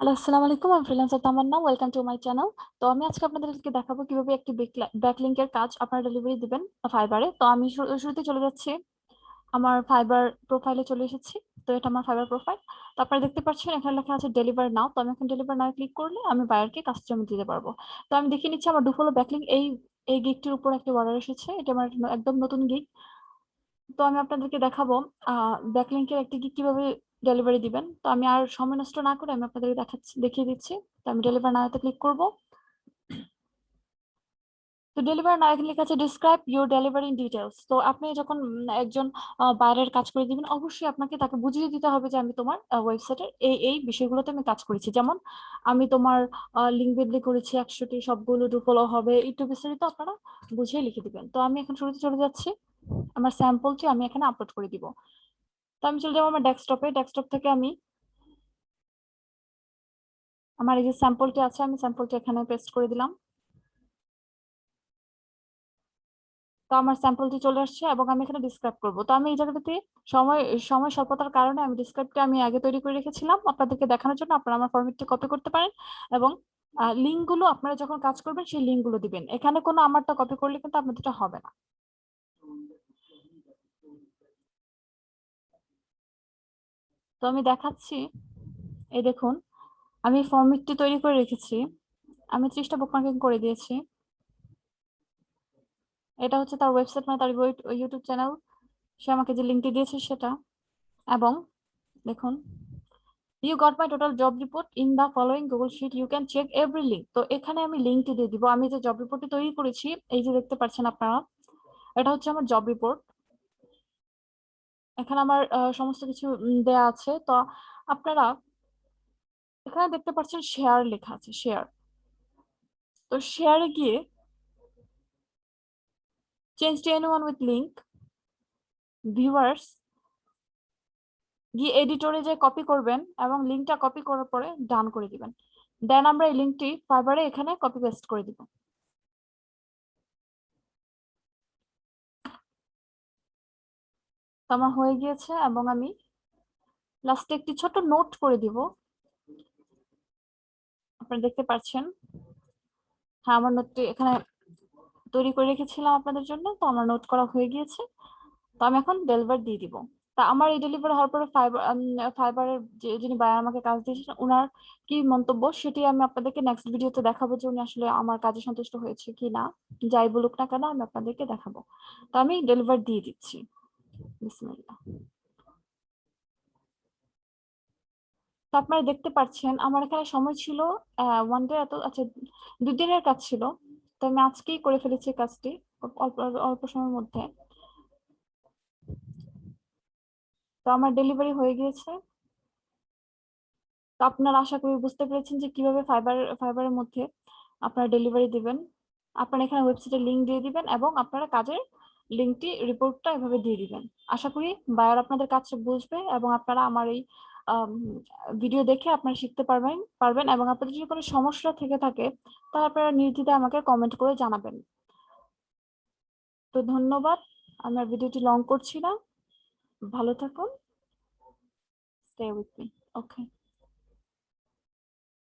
Hello, আসসালামু আলাইকুম। আমি freelancer Tamanna. Welcome to my channel. তো আমি আজকে আপনাদেরকে দেখাবো কিভাবে একটি ব্যাকলিংকের কাজ আপনারা ডেলিভারি দিবেন ফাইবারে। তো আমি শুরুতে চলে যাচ্ছি, আমার ফাইবার প্রোফাইলে চলে এসেছি। তো এটা আমার ফাইবার প্রোফাইল। তো আপনারা দেখতে পাচ্ছেন এখানে লেখা আছে ডেলিভার নাও। তো আমি এখন ডেলিভার নাও ক্লিক করলে আমি বায়ারকে কাজটা আমি দিতে পারবো। তো আমি দেখিয়ে নিচ্ছি আমার ডুফলো ব্যাকলিংক এই এই গিগটির উপর একটা অর্ডার এসেছে। এটা আমার একদম নতুন গিগ। তো আমি আপনাদেরকে দেখাবো ব্যাকলিংকের একটি গিগ কিভাবে ডেলিভারি দিবেন। তো আমি আর সময় নষ্ট না করে আমি আপনাদেরকে দেখিয়ে দিচ্ছি। তো আমি ডেলিভার নাওতে ক্লিক করব। তো ডেলিভারি নাও এখানে লেখা আছে ডিসক্রাইব ইউর ডেলিভারি ডিটেলস। তো আপনি যখন একজন বাইরের কাজ করে দিবেন, অবশ্যই আপনাকে তাকে বুঝিয়ে দিতে হবে যে আমি তোমার ওয়েবসাইটের এই এই বিষয়গুলোতে আমি কাজ করেছি। যেমন আমি তোমার লিঙ্ক বিল্ডিং করেছি 100টি, সবগুলো ফলো হবে, একটু বিস্তারিত আপনারা বুঝিয়ে লিখে দিবেন। তো আমি এখন শুরুতে চলে যাচ্ছি, আমার স্যাম্পলটি আমি এখানে আপলোড করে দিব। তো আমি চলে যাবো আমার ডেস্কটপে। ডেস্কটপ থেকে আমি আমার এই যে স্যাম্পলটি আছে, আমি স্যাম্পলটি এখানে পেস্ট করে দিলাম। তো আমার স্যাম্পলটি চলে আসছে এবং আমি এখানে ডিসক্রাইব করব। তো আমি এই জায়গাটাতে সময় সময় স্বল্পতার কারণে আমি ডিসক্রাইবটা আমি আগে তৈরি করে রেখেছিলাম আপনাদেরকে দেখানোর জন্য। আপনারা আমার ফরম্যাটটি কপি করতে পারেন এবং লিঙ্ক গুলো আপনারা যখন কাজ করবেন সেই লিঙ্ক গুলো দিবেন। এখানে কোনো আমারটা কপি করলে কিন্তু আপনাদেরটা হবে না। তো আমি দেখাচ্ছি, এই দেখুন আমি ফরম্যাটটি তৈরি করে রেখেছি। আমি 30টা বুকমার্কিং করে দিয়েছি। এটা হচ্ছে তার ওয়েবসাইট, মানে তার ইউটিউব চ্যানেল, সে আমাকে যে লিঙ্কটি দিয়েছে সেটা। এবং দেখুন, you got my total job report in the following Google sheet, you can check every link. তো এখানে আমি লিঙ্কটি দিয়ে দিব। আমি যে জব রিপোর্টটি তৈরি করেছি, এই যে দেখতে পাচ্ছেন আপনারা, এটা হচ্ছে আমার জব রিপোর্ট। এখানে আমার সমস্ত কিছু দেয়া আছে। তো আপনারা এখানে দেখতে পাচ্ছেন শেয়ার লেখা আছে, শেয়ার। তো শেয়ারে গিয়ে change to anyone with link, viewers, গিয়ে এডিটরে যে কপি করবেন এবং লিঙ্কটা কপি করার পরে ডান করে দিবেন। দেন আমরা এই লিঙ্কটি ফাইবারে এখানে কপি পেস্ট করে দিব। তো আমার হয়ে গিয়েছে এবং আমি লাস্টে একটি ছোট নোট করে দিব। আপনারা দেখতে পাচ্ছেন, হ্যাঁ আমার নোটটি এখানে তৈরি করে রেখেছিলাম আপনাদের জন্য। তো আমার নোট করা হয়ে গিয়েছে। তো আমি এখন ডেলিভার দিয়ে দিব। তা আমার এই ডেলিভার হওয়ার পরে ফাইবারের যিনি বায়ার আমাকে কাজ দিয়েছেন, ওনার কি মন্তব্য সেটি আমি আপনাদেরকে নেক্সট ভিডিওতে দেখাবো, যে উনি আসলে আমার কাজে সন্তুষ্ট হয়েছে কি না। যাই বলুক না কেন আমি আপনাদেরকে দেখাবো। তো আমি ডেলিভার দিয়ে দিচ্ছি। বিসমিল্লাহ। তো আপনারা দেখতে পাচ্ছেন আমার এখানে সময় ছিল ওয়ান ডে, এত আচ্ছা 2 দিনের কাজ ছিল। তো আমি আজকেই করে ফেলেছি কাজটি অল্প অল্প সময়ের মধ্যে। তো আমার ডেলিভারি হয়ে গিয়েছে। তো আপনারা আশা করি বুঝতে পেরেছেন যে কিভাবে ফাইবারের মধ্যে আপনারা ডেলিভারি দিবেন। আপনারা এখানে ওয়েবসাইটের লিংক দিয়ে দিবেন এবং আপনারা কাজের লিঙ্কটি রিপোর্টটা এভাবে দিয়ে দিবেন। আশা করি বায়ার আপনাদের কাজটা বুঝবে এবং আপনারা আমার এই ভিডিও দেখে আপনারা শিখতে পারবেন এবং আপনাদের যদি কোনো সমস্যা থেকে থাকে তাহলে আপনারা নির্দ্বিধায় আমাকে কমেন্ট করে জানাবেন। তো ধন্যবাদ। আমার ভিডিওটি লং করছি না। ভালো থাকুন। Stay with me. ওকে।